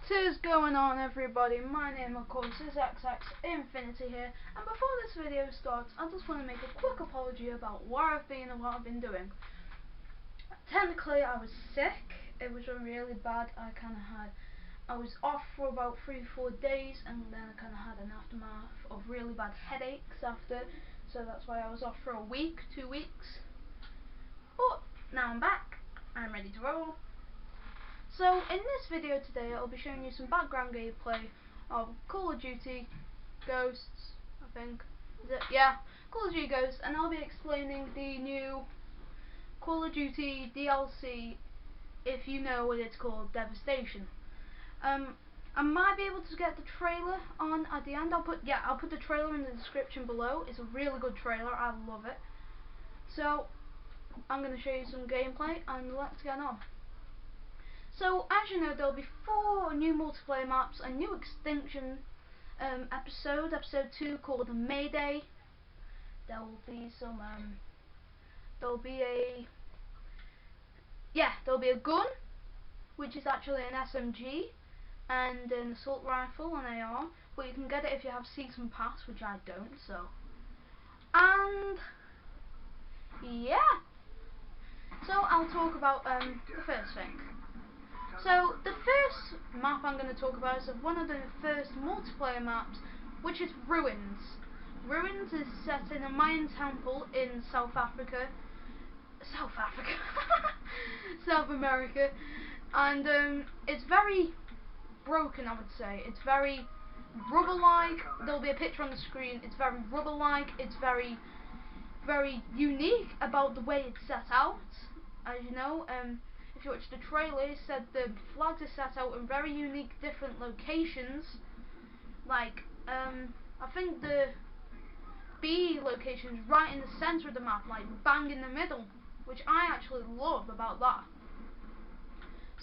What is going on, everybody? My name, of course, is XX Infinity here, and before this video starts, I just want to make a quick apology about where I've been and what I've been doing. Technically, I was sick. It was really bad. I was off for about 3-4 days, and then I kind of had an aftermath of really bad headaches after, so that's why I was off for a week, 2 weeks. But now I'm back. I'm ready to roll. So in this video today, I'll be showing you some background gameplay of Call of Duty Ghosts, I think. Yeah, Call of Duty Ghosts, and I'll be explaining the new Call of Duty DLC, if you know what it's called, Devastation. I might be able to get the trailer on at the end. I'll put the trailer in the description below. It's a really good trailer. I love it. So I'm going to show you some gameplay, and let's get on. So, as you know, there'll be 4 new multiplayer maps, a new Extinction episode 2 called Mayday. There'll be some, there'll be a gun, which is actually an SMG, and an assault rifle, an AR, but you can get it if you have Season Pass, which I don't, so. And, yeah. So, I'll talk about, the first thing. So the first map I'm going to talk about is one of the first multiplayer maps, which is Ruins. Ruins is set in a Mayan temple in South America, and it's very broken, I would say. It's very rubber-like. There'll be a picture on the screen. It's very rubber-like. It's very, very unique about the way it's set out. As you know, if you watch the trailer, it said the flags are set out in very unique, different locations. Like, I think the B location is right in the center of the map, like bang in the middle, which I actually love about that.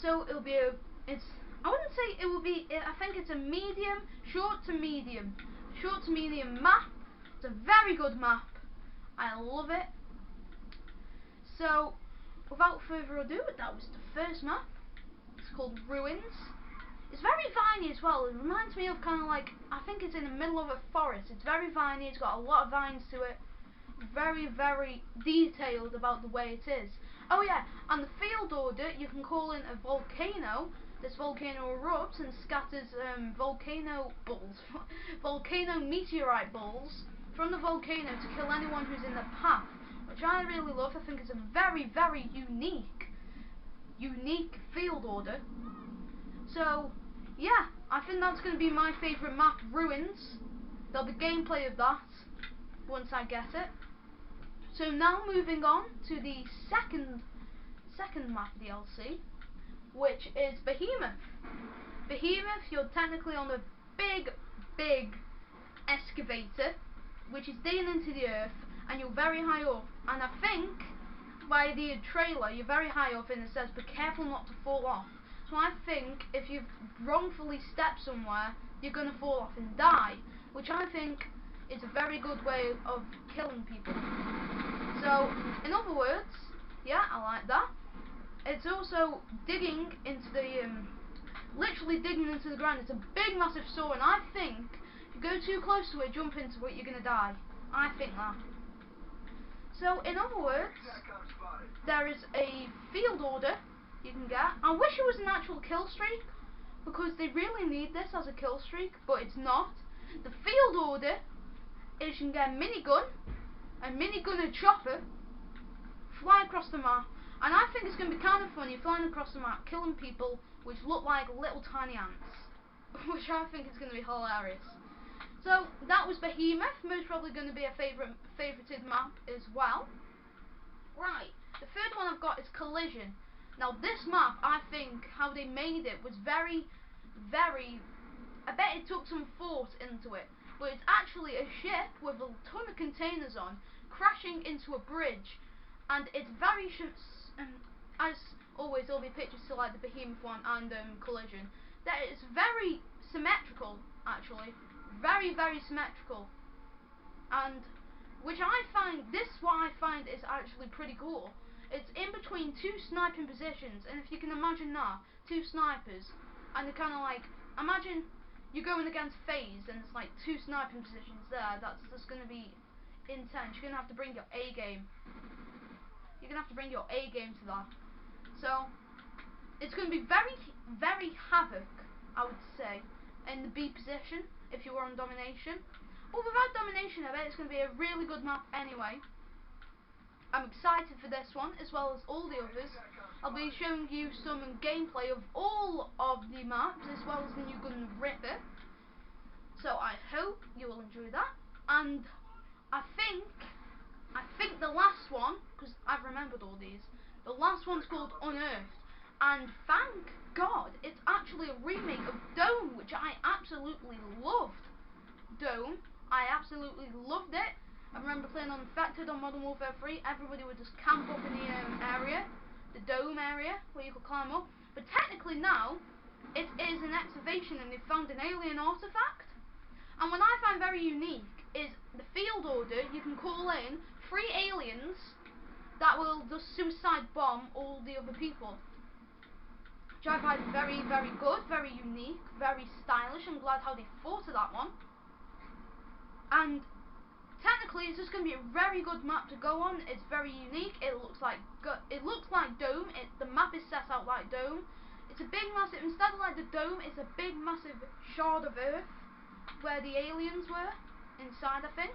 So it'll be I wouldn't say it will be. I think it's a medium, short to medium map. It's a very good map. I love it. So, without further ado, that was the first map. It's called Ruins. It's very viney as well. It reminds me of kind of like, I think it's in the middle of a forest. It's very viney. It's got a lot of vines to it. Very, very detailed about the way it is. Oh yeah, and the field order, you can call in a volcano. This volcano erupts and scatters volcano meteorite balls from the volcano to kill anyone who's in the path, which I really love. I think it's a very, very unique field order. So, yeah, I think that's going to be my favourite map, Ruins. There'll be gameplay of that once I get it. So now moving on to the second map DLC, which is Behemoth. Behemoth, you're technically on a big excavator, which is digging into the earth, and you're very high up, and I think by the trailer you're very high up, and it says be careful not to fall off. So I think if you've wrongfully stepped somewhere, you're going to fall off and die, which I think is a very good way of killing people. So, in other words, yeah, I like that. It's also digging into the, literally digging into the ground. It's a big massive saw, and I think if you go too close to it, jump into it, you're going to die. I think that. So, in other words, there is a field order you can get. I wish it was an actual kill streak, because they really need this as a kill streak, but it's not. The field order is you can get a minigun and chopper, fly across the map, and I think it's going to be kind of funny flying across the map, killing people which look like little tiny ants, which I think is going to be hilarious. So that was Behemoth, most probably going to be a favorited map as well. Right, the third one I've got is Collision. Now this map, I think how they made it was very, I bet it took some thought into it, but it's actually a ship with a ton of containers on, crashing into a bridge, and it's very, as always there'll be pictures to like the Behemoth one and Collision. That is very symmetrical, actually, very symmetrical, and what I find is actually pretty cool. It's in between 2 sniping positions, and if you can imagine that, 2 snipers, and they're kind of like, imagine you're going against FaZe and it's like 2 sniping positions there. That's just going to be intense. You're going to have to bring your A game. You're going to have to bring your A game to that. So it's going to be very, very havoc, I would say, in the B position if you were on domination. But without domination, I bet it's going to be a really good map anyway. I'm excited for this one as well as all the others. I'll be showing you some gameplay of all of the maps as well as the new gun Ripper. So I hope you will enjoy that. And I think the last one, because I've remembered all these, the last one's called Unearthed. And thank God, it's actually a remake of Dome, which I absolutely loved. Dome, I absolutely loved it. I remember playing on Infected on Modern Warfare 3. Everybody would just camp up in the area, the Dome area, where you could climb up. But technically now, it is an excavation and they've found an alien artifact. And what I find very unique is the field order. You can call in 3 aliens that will just suicide bomb all the other people. Which I find very, very good, very unique, very stylish. I'm glad how they thought of that one. And technically, it's just going to be a very good map to go on. It's very unique. It looks like Dome. The map is set out like Dome. It's a big, massive. Instead of like the Dome, it's a big, massive shard of Earth where the aliens were inside, I think.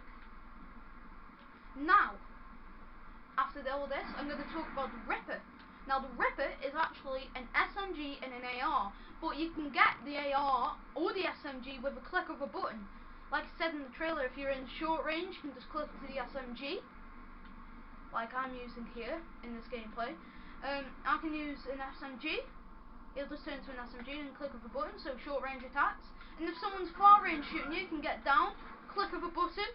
Now, after all this, I'm going to talk about the Ripper. Now the Ripper is actually an SMG and an AR, but you can get the AR or the SMG with a click of a button. Like I said in the trailer, if you're in short range, you can just click to the SMG, like I'm using here in this gameplay. I can use an SMG, it'll just turn to an SMG and click of a button, so short range attacks. And if someone's far range shooting you, you can get down, click of a button,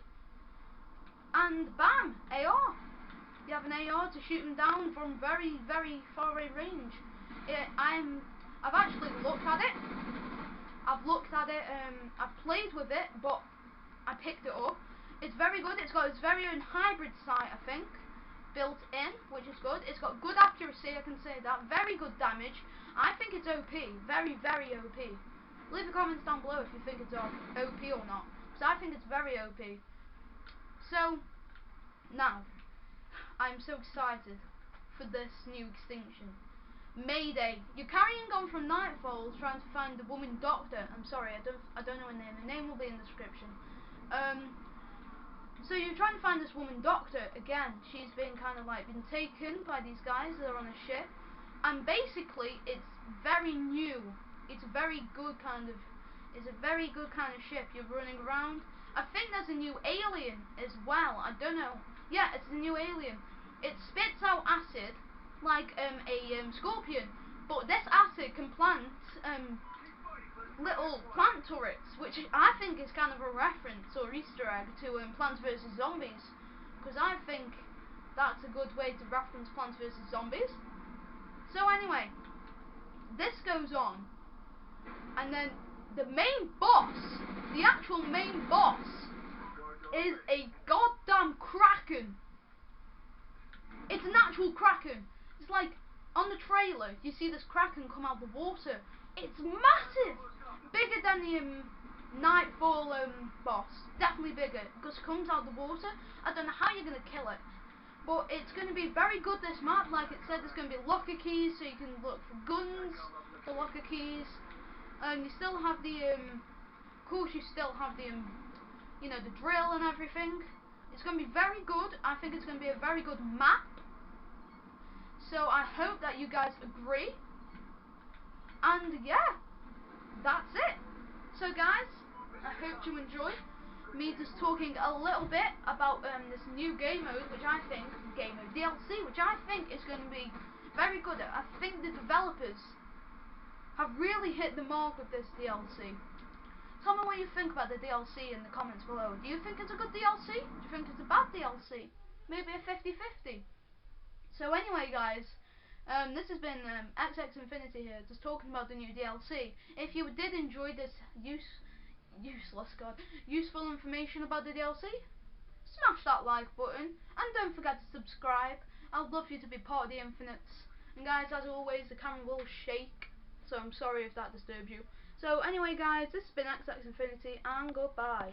and bam, AR. You have an AR to shoot them down from very, very far away range. I've actually looked at it. I've played with it, but I picked it up. It's very good. It's got its very own hybrid sight, I think, built in, which is good. It's got good accuracy, I can say that. Very good damage. I think it's OP. Very, very OP. Leave the comments down below if you think it's OP or not, because I think it's very OP. So, now, I'm so excited for this new extinction. Mayday. You're carrying on from Nightfalls trying to find the woman doctor. I'm sorry, I don't know her name. Her name will be in the description. So you're trying to find this woman doctor again. She's been been taken by these guys that are on a ship. And basically it's very new. It's a very good kind of ship. You're running around. I think there's a new alien as well. I don't know. Yeah, it's a new alien. It spits out acid like a scorpion, but this acid can plant little plant turrets, which I think is kind of a reference or Easter egg to Plants vs Zombies, because I think that's a good way to reference Plants vs Zombies. So anyway, this goes on, and then the main boss, the actual main boss, is a goddamn kraken. It's an actual kraken. It's like on the trailer you see this kraken come out of the water. It's massive, bigger than the Nightfall boss. Definitely bigger because it comes out of the water. I don't know how you're gonna kill it, but it's gonna be very good. This map, like it said, there's gonna be locker keys, so you can look for guns, for locker keys. You still have the of course you still have the you know, the drill and everything. It's going to be very good. I think it's going to be a very good map. So I hope that you guys agree. And yeah, that's it. So guys, I hope you enjoy me just talking a little bit about this new game mode, which I think, game mode DLC, which I think is going to be very good. I think the developers have really hit the mark with this DLC. Tell me what you think about the DLC in the comments below. Do you think it's a good DLC? Do you think it's a bad DLC? Maybe a 50-50. So anyway guys, this has been XX Infinity here, just talking about the new DLC. If you did enjoy this useful information about the DLC, smash that like button, and don't forget to subscribe. I'd love you to be part of the Infinites. And guys, as always, the camera will shake, so I'm sorry if that disturbs you. So anyway guys, this has been XX Infinity, and goodbye.